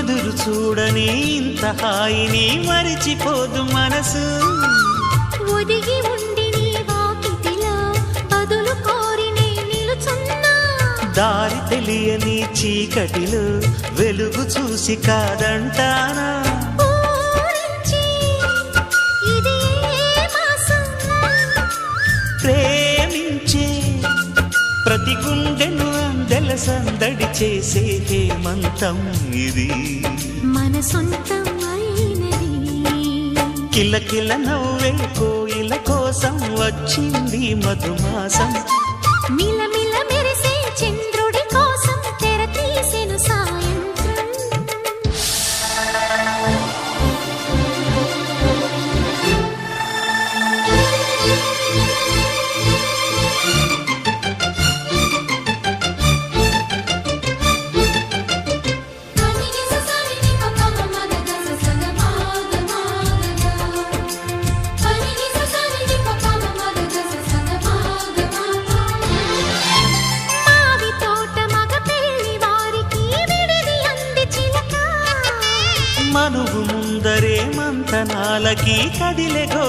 ఎదురు చూడని ఇంత హాయిని మరిచిపోదు మనసు. ఒదిగి ఉండి నీ వాకిటిలో బదులు కోరి నే నిలుచున్నా. దారి తెలియని చీకటిలో వెలుగు చూసి కాదంటానా. ఊరించి ఇది ఏ మాసం? ప్రేమించే ప్రతి గుండెను అందెల సందడి చేసే హేమంతం ఇది. మన సొంతం అయినది. కిలకిల నవ్వే కోయిల కోసం వచ్చింది మధుమాసం. మిలమిల మెరిసే చంద్రుడి కోసం తెర తీసెను సాయంత్రం. మనువు ముందరే మంతనాలకి కదిలెగో